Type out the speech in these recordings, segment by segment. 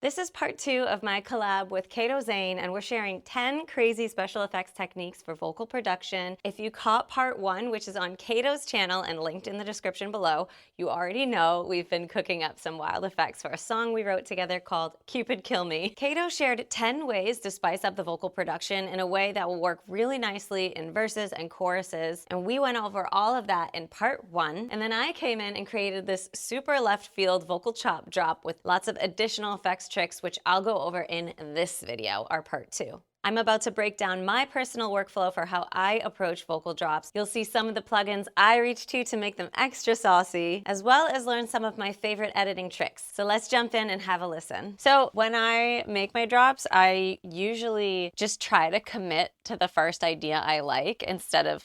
This is part 2 of my collab with Cato Zane, and we're sharing 10 crazy special effects techniques for vocal production. If you caught part 1, which is on Cato's channel and linked in the description below, you already know we've been cooking up some wild effects for a song we wrote together called Cupid Kill Me. Cato shared 10 ways to spice up the vocal production in a way that will work really nicely in verses and choruses, and we went over all of that in part 1, and then I came in and created this super left field vocal chop drop with lots of additional effects tricks, which I'll go over in this video, our part 2. I'm about to break down my personal workflow for how I approach vocal drops. You'll see some of the plugins I reach to make them extra saucy, as well as learn some of my favorite editing tricks. So let's jump in and have a listen. So when I make my drops, I usually just try to commit to the first idea I like instead of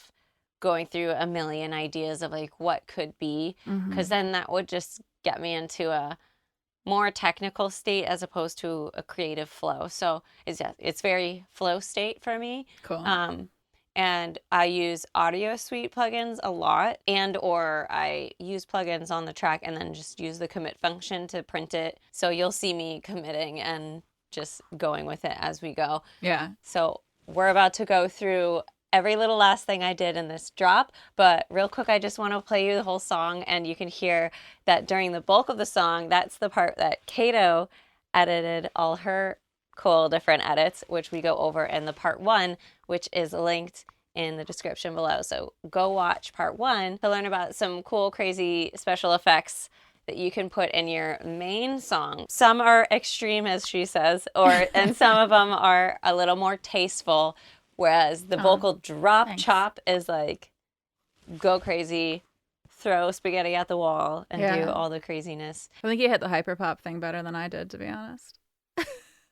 going through a million ideas of like what could be, because then that would just get me into a more technical state as opposed to a creative flow. So it's very flow state for me. Cool. And I use audio suite plugins a lot, and or I use plugins on the track and then just use the commit function to print it. So you'll see me committing and just going with it as we go. Yeah. So we're about to go through every little last thing I did in this drop, but real quick, I just want to play you the whole song, and you can hear that during the bulk of the song, that's the part that Cato edited all her cool different edits, which we go over in the part 1, which is linked in the description below. So go watch part 1 to learn about some cool, crazy special effects that you can put in your main song. Some are extreme, as she says, and some of them are a little more tasteful. Whereas the vocal drop chop is like, go crazy, throw spaghetti at the wall, and do all the craziness. I think you hit the hyperpop thing better than I did, to be honest.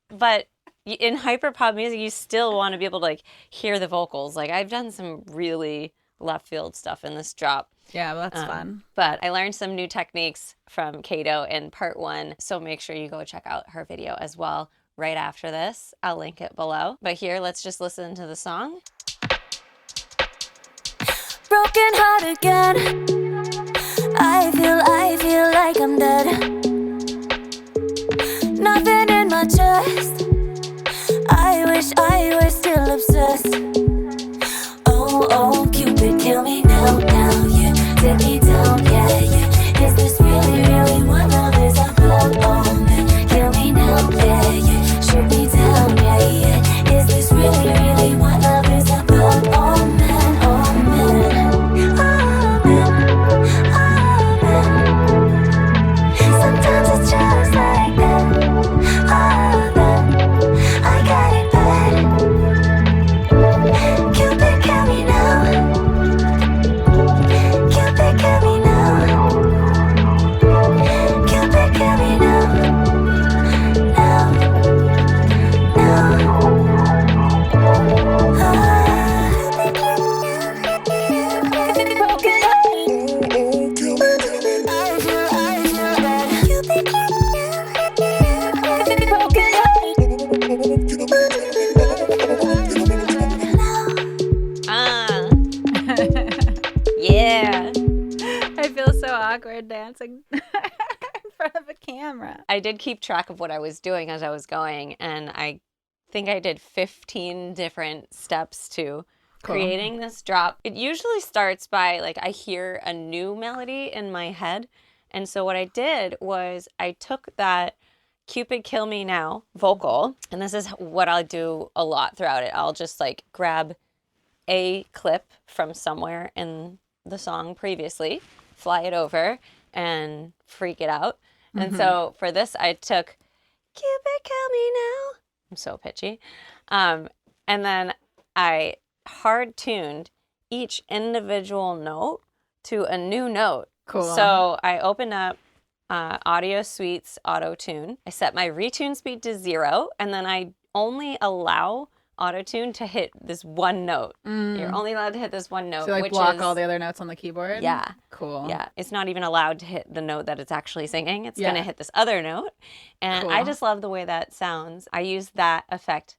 But in hyperpop music, you still want to be able to like hear the vocals. Like I've done some really left field stuff in this drop. Yeah, well, that's fun. But I learned some new techniques from Cato in part 1, so make sure you go check out her video as well. Right after this, I'll link it below. But here, let's just listen to the song. Broken heart again. I feel like I'm dead. Nothing in my chest. I wish I were still obsessed. Oh, Cupid, kill me now, yeah. Take me down, yeah. Is this really what love is about? Oh man, kill me now, yeah. Shoot me down, yeah. Is this really what love is about? Oh man, oh man. Oh man. Sometimes it's just like that. Oh man, I got it bad. Cupid, kill me now. Cupid, kill me now. Cupid, kill me now. Yeah. I feel so awkward dancing in front of a camera. I did keep track of what I was doing as I was going, and I think I did 15 different steps to creating this drop. It usually starts by like I hear a new melody in my head, and so what I did was I took that Cupid Kill Me Now vocal, and this is what I'll do a lot throughout it. I'll just like grab a clip from somewhere in the song previously, fly it over, and freak it out. And so for this, I took Cupid Kill Me Now. I'm so pitchy. And then I hard tuned each individual note to a new note. Cool. So I opened up Audio Suite's Auto Tune. I set my retune speed to 0, and then I only allow Auto Tune to hit this one note. You're only allowed to hit this one note. So like which block is, all the other notes on the keyboard? Yeah. Cool. Yeah. It's not even allowed to hit the note that it's actually singing. It's going to hit this other note. And I just love the way that sounds. I use that effect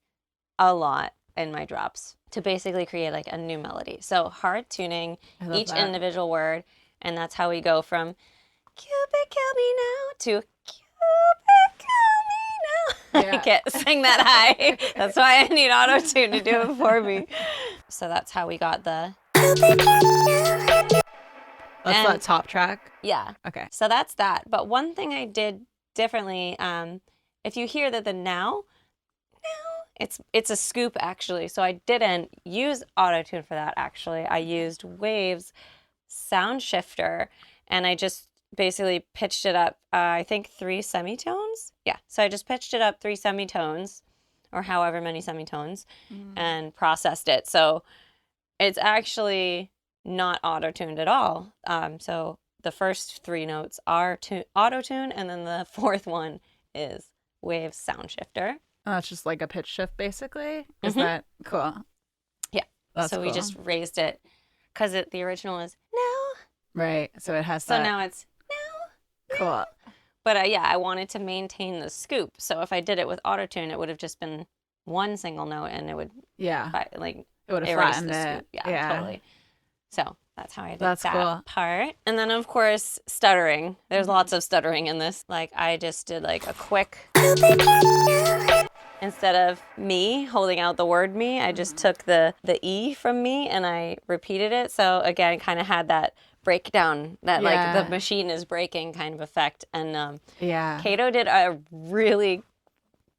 a lot in my drops to basically create like a new melody. So hard tuning each individual word. And that's how we go from Cupid Kill Me Now to Cupid Kill Me I can't sing that high. That's why I need auto-tune to do it for me. So that's how we got the... That's that top track? Yeah. Okay. So that's that. But one thing I did differently, if you hear that the now, it's a scoop actually. So I didn't use auto-tune for that actually. I used Wave's sound shifter and I just basically pitched it up, I think 3 semitones. Yeah. So I just pitched it up 3 semitones or however many semitones and processed it. So it's actually not auto-tuned at all. So the first 3 notes are auto-tune and then the 4th one is Wave's sound shifter. Oh, it's just like a pitch shift basically? Is that cool? Yeah. That's so cool. we just raised it because the original is no. Right. So it has So that. now it's no. Cool. But yeah, I wanted to maintain the scoop. So if I did it with auto-tune, it would have just been one single note and it would It would have erase flattened the it. scoop. Yeah, totally. So that's how I did That's that cool. part. And then of course, stuttering. There's lots of stuttering in this. Like I just did like a quick, instead of me holding out the word me, I just took the E from me and I repeated it. So again, kind of had that breakdown, that like the machine is breaking kind of effect. And Cato did a really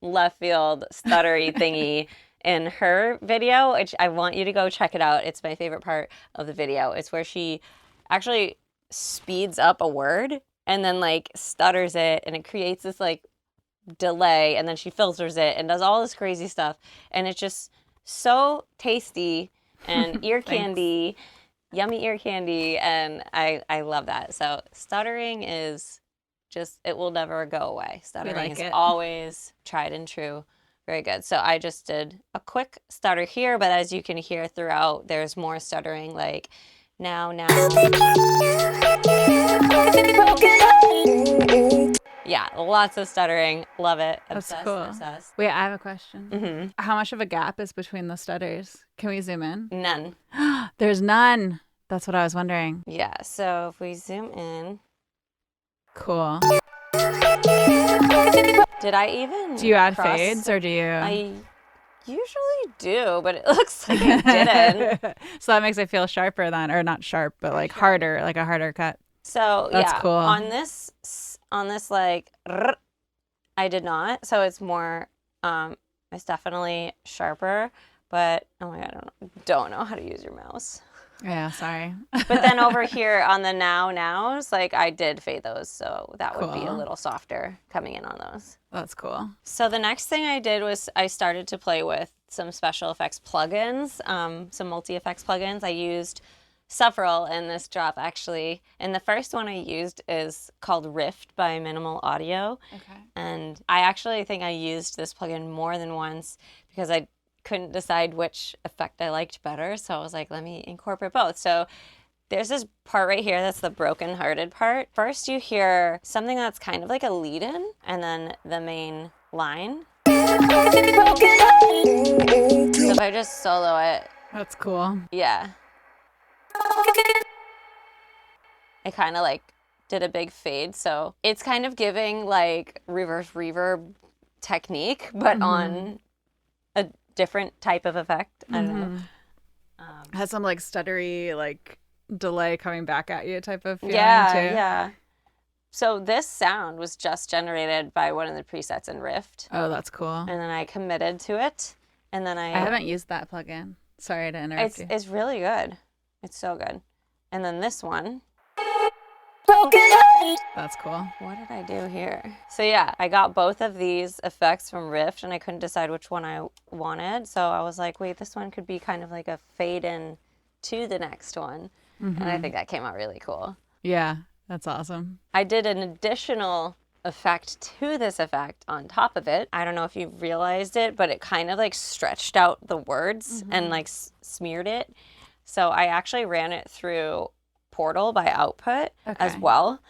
left field stuttery thingy in her video, which I want you to go check it out. It's my favorite part of the video. It's where she actually speeds up a word and then like stutters it and it creates this like delay and then she filters it and does all this crazy stuff. And it's just so tasty and ear candy, yummy ear candy. And I love that. So stuttering is just, it will never go away. Stuttering is always tried and true. Very good. So I just did a quick stutter here, but as you can hear throughout, there's more stuttering like now. Yeah, lots of stuttering. Love it. Obsessed, That's cool. obsessed. Wait, I have a question. How much of a gap is between the stutters? Can we zoom in? None. There's none. That's what I was wondering. Yeah, so if we zoom in. Cool. Did I even? Do you add fades or do you? I usually do, but it looks like I didn't. So that makes it feel sharper then, or not sharp, but like harder, like a harder cut. So That's yeah, cool. on this like, I did not. So it's more, it's definitely sharper, but oh my God, I don't know how to use your mouse. Yeah, sorry. But then over here on the nows, like I did fade those. So that would be a little softer coming in on those. That's cool. So the next thing I did was I started to play with some special effects plugins, some multi-effects plugins. I used several in this drop actually. And the first one I used is called Rift by Minimal Audio. Okay. And I actually think I used this plugin more than once because I couldn't decide which effect I liked better. So I was like, let me incorporate both. So there's this part right here that's the broken-hearted part. First you hear something that's kind of like a lead-in and then the main line. So if I just solo it. That's cool. Yeah. I kind of like did a big fade. So it's kind of giving like reverse reverb technique, but on a different type of effect. I don't know. Has some like stuttery like delay coming back at you type of feeling too. Yeah. So this sound was just generated by one of the presets in Rift. Oh, that's cool. And then I committed to it. And then I haven't used that plugin. Sorry to interrupt you. It's really good. It's so good. And then this one. That's cool. What did I do here? So yeah, I got both of these effects from Rift and I couldn't decide which one I wanted. So I was like, wait, this one could be kind of like a fade in to the next one. And I think that came out really cool. Yeah, that's awesome. I did an additional effect to this effect on top of it. I don't know if you realized it, but it kind of like stretched out the words and like smeared it. So I actually ran it through Portal by Output as well.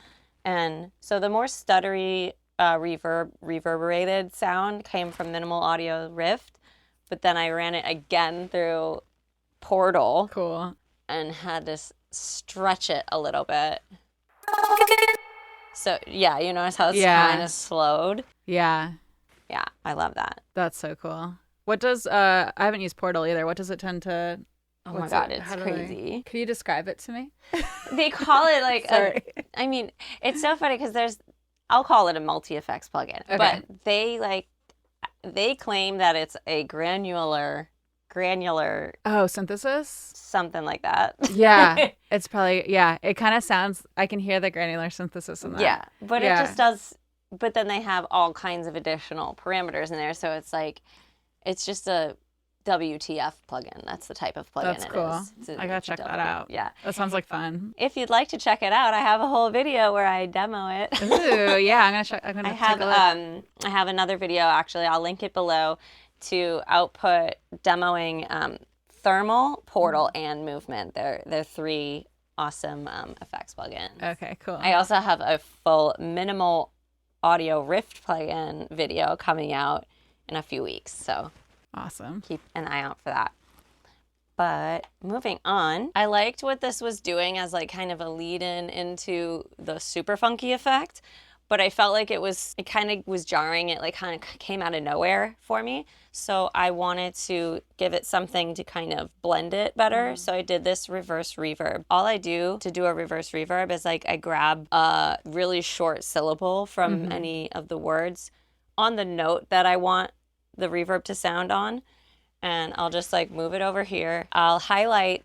And so the more stuttery reverberated sound came from Minimal Audio Rift, but then I ran it again through Portal. Cool. And had to stretch it a little bit. So yeah, you notice how it's kind of slowed? Yeah. Yeah, I love that. That's so cool. What does I haven't used Portal either. What does it tend to? Oh my God, it's crazy. Can you describe it to me? They call it like Sorry. I mean, it's so funny because I'll call it a multi-effects plugin, Okay. but they claim that it's a granular Oh, synthesis? something like that. Yeah. It's probably, yeah. It kind of sounds, I can hear the granular synthesis in that. Yeah, but Yeah. it just does. But then they have all kinds of additional parameters in there, so it's like it's just a WTF plugin. That's the type of plugin That's it cool. is. I gotta check that out. Yeah. That sounds like fun. If you'd like to check it out, I have a whole video where I demo it. Ooh, yeah. I'm gonna check. I'm gonna I have take a look. I have another video actually. I'll link it below to output demoing thermal, portal, and movement. They're 3 awesome effects plugins. Okay, cool. I also have a full minimal audio rift plugin video coming out in a few weeks, so Awesome. keep an eye out for that. But moving on, I liked what this was doing as like kind of a lead in into the super funky effect, but I felt like it kind of was jarring. It like kind of came out of nowhere for me. So I wanted to give it something to kind of blend it better. So I did this reverse reverb. All I do to do a reverse reverb is like I grab a really short syllable from any of the words on the note that I want the reverb to sound on. And I'll just like move it over here. I'll highlight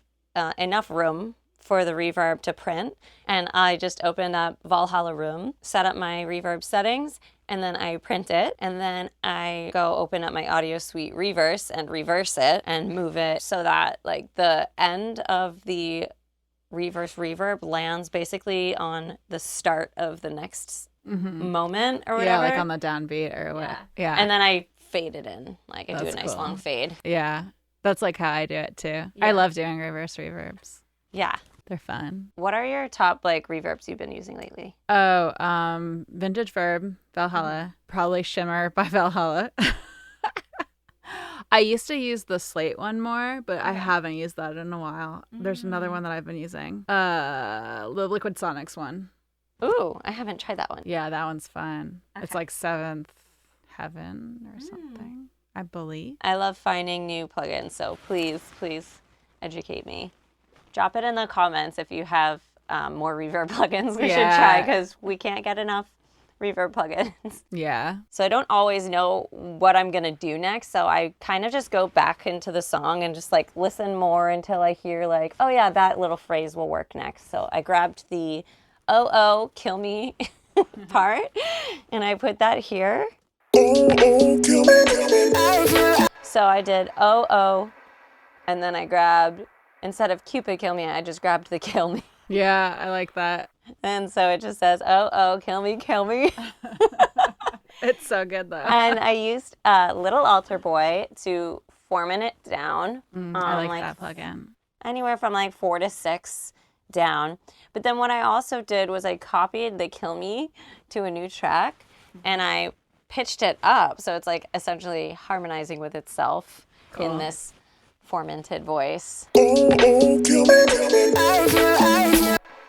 enough room for the reverb to print. And I just open up Valhalla Room, set up my reverb settings, and then I print it. And then I go open up my audio suite reverse and reverse it and move it so that like the end of the reverse reverb lands basically on the start of the next moment or whatever. Yeah, like on the downbeat or what. Yeah. And then I fade it in. Like I do a That's nice cool. long fade. Yeah. That's like how I do it too. Yeah. I love doing reverse reverbs. Yeah. They're fun. What are your top like reverbs you've been using lately? Oh, Vintage Verb, Valhalla. Probably Shimmer by Valhalla. I used to use the Slate one more, but I haven't used that in a while. There's another one that I've been using. The Liquid Sonics one. Ooh, I haven't tried that one. Yeah, that one's fun. It's Okay. like Seventh Heaven or something, I believe. I love finding new plugins, so please educate me. Drop it in the comments if you have more reverb plugins we should try, because we can't get enough reverb plugins. Yeah. So I don't always know what I'm going to do next, so I kind of just go back into the song and just like listen more until I hear like, oh yeah, that little phrase will work next. So I grabbed the oh, kill me part and I put that here. So I did oh, and then I grabbed, instead of Cupid kill me, I just grabbed the kill me. Yeah, I like that. And so it just says, oh, kill me. It's so good though. And I used Little Altar Boy to foreman it down. I like that plugin. Anywhere from like 4 to 6 down. But then what I also did was I copied the kill me to a new track and I pitched it up. So it's like essentially harmonizing with itself in this foremented voice.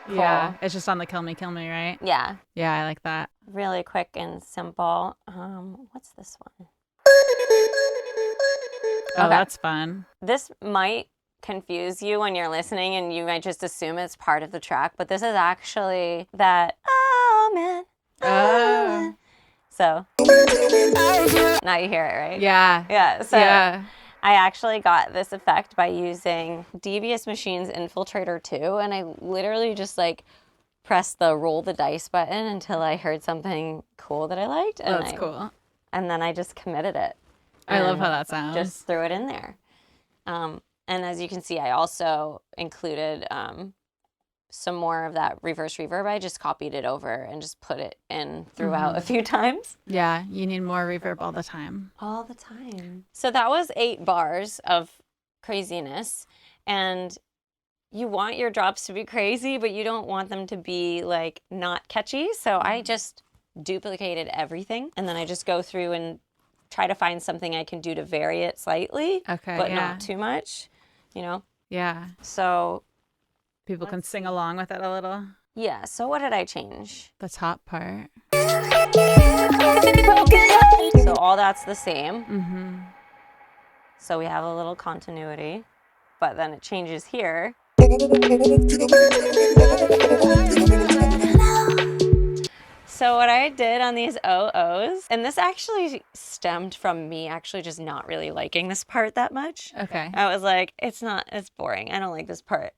Yeah, it's just on the kill me, right? Yeah. Yeah, I like that. Really quick and simple. What's this one? Oh, Okay. that's fun. This might confuse you when you're listening and you might just assume it's part of the track, but this is actually that man. Oh. So now you hear it, right? Yeah. Yeah. So Yeah. I actually got this effect by using Devious Machines Infiltrator 2, and I literally just like pressed the roll the dice button until I heard something cool that I liked. And That's cool. And then I just committed it. I love and how that sounds. Just threw it in there. And as you can see, I also included some more of that reverse reverb. I just copied it over and just put it in throughout a few times. Yeah, you need more reverb all the time. All the time. So that was 8 bars of craziness. And you want your drops to be crazy, but you don't want them to be like not catchy. So I just duplicated everything. And then I just go through and try to find something I can do to vary it slightly, Okay, but yeah. not too much, you know? Yeah. So People can sing along with it a little. yeah, so what did I change? The top part. Broken up So all that's the same. So we have a little continuity, but then it changes here. So what I did on these OOs, and this actually stemmed from me actually just not really liking this part that much. Okay. I was like, it's boring. I don't like this part.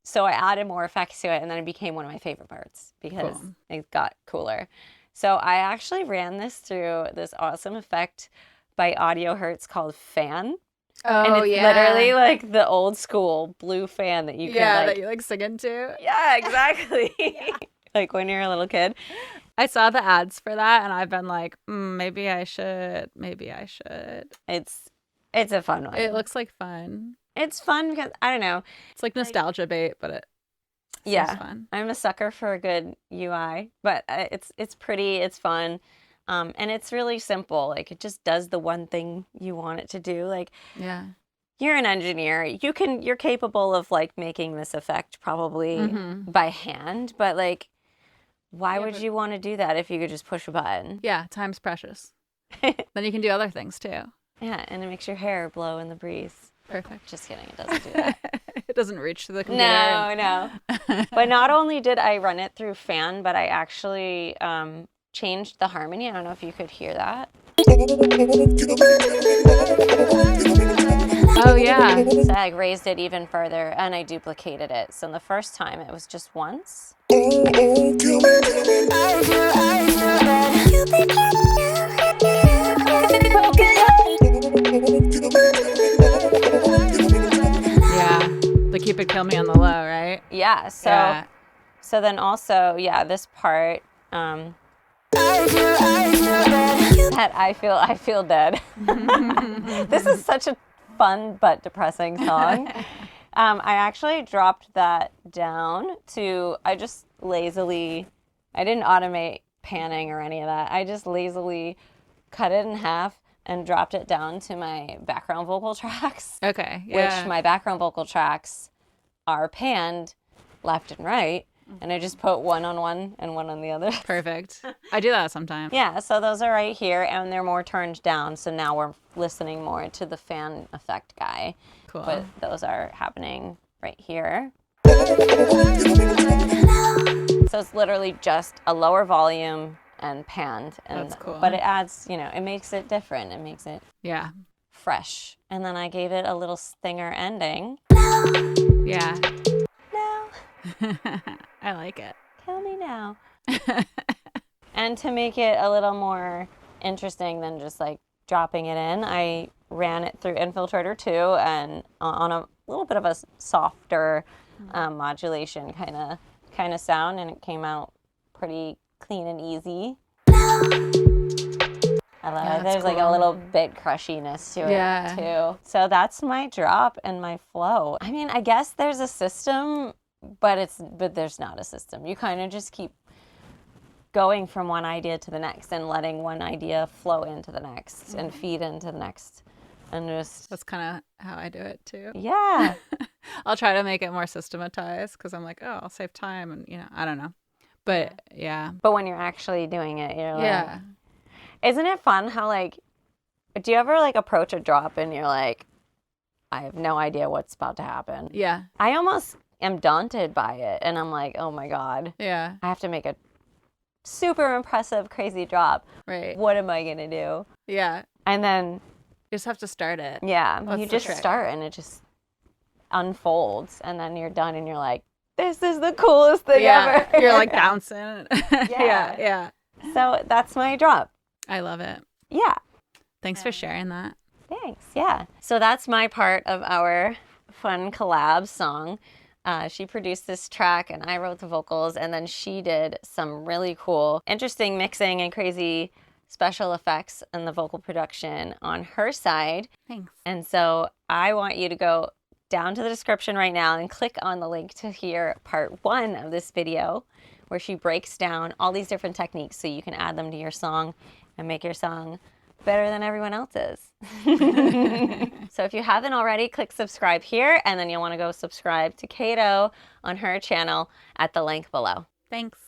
So I added more effects to it, and then it became one of my favorite parts because it got cooler. So I actually ran this through this awesome effect by Audio Hertz called Fan. Oh, and it's literally like the old school blue fan that you can that you like sing into. Yeah, exactly. Like when you're a little kid. I saw the ads for that and I've been like, maybe I should. It's a fun one. It looks like fun. It's fun because I don't know. It's like nostalgia bait, but it seems fun. I'm a sucker for a good UI, but it's pretty, it's fun. And it's really simple. Like it just does the one thing you want it to do. Like you're an engineer. You're capable of like making this effect probably by hand, but like why would you want to do that if you could just push a button? Yeah, time's precious. Then you can do other things too. Yeah, and it makes your hair blow in the breeze. Perfect. Just kidding, it doesn't do that. It doesn't reach to the computer. No. But not only did I run it through Fan, but I actually changed the harmony. I don't know if you could hear that. Oh, yeah. So I raised it even further and I duplicated it. So the first time it was just once. Yeah. The Cupid Kill Me on the low, right? Yeah. So then also, this part. That I feel dead. This is such a fun but depressing song. I actually dropped that down to, I just lazily, I didn't automate panning or any of that. I just lazily cut it in half and dropped it down to my background vocal tracks. Okay. Yeah. Which my background vocal tracks are panned left and right. And I just put one on one and one on the other. Perfect. I do that sometimes. Yeah, so those are right here, and they're more turned down. So now we're listening more to the fan effect guy. Cool. But those are happening right here. So it's literally just a lower volume and panned. And, that's cool. But it adds, it makes it different. It makes it fresh. And then I gave it a little stinger ending. Yeah. No. I like it. Kill me now. And to make it a little more interesting than just like dropping it in, I ran it through Infiltrator 2 and on a little bit of a softer modulation kind of sound, and it came out pretty clean and easy. I love it. There's like a little bit crushiness to it too. So that's my drop and my flow. I mean, I guess there's a system, but there's not a system. You kind of just keep going from one idea to the next and letting one idea flow into the next and feed into the next. And just that's kind of how I do it too. Yeah. I'll try to make it more systematized because I'm like, oh, I'll save time, and I don't know. But yeah. But when you're actually doing it, you're like, isn't it fun how like, do you ever like approach a drop and you're like, I have no idea what's about to happen? Yeah. I almost am daunted by it, and I'm like, oh my God. Yeah. I have to make a super impressive, crazy drop. Right. What am I gonna do? Yeah. And then you just have to start it. Yeah. That's you the just trick. start and it just unfolds, and then you're done and you're like, this is the coolest thing ever. You're like bouncing. Yeah. So that's my drop. I love it. Yeah. Thanks for sharing that. Thanks. Yeah. So that's my part of our fun collab song. She produced this track and I wrote the vocals, and then she did some really cool, interesting mixing and crazy special effects in the vocal production on her side. Thanks. And so I want you to go down to the description right now and click on the link to hear part 1 of this video, where she breaks down all these different techniques so you can add them to your song and make your song better than everyone else's. So if you haven't already, click subscribe here, and then you'll want to go subscribe to Cato on her channel at the link below. Thanks.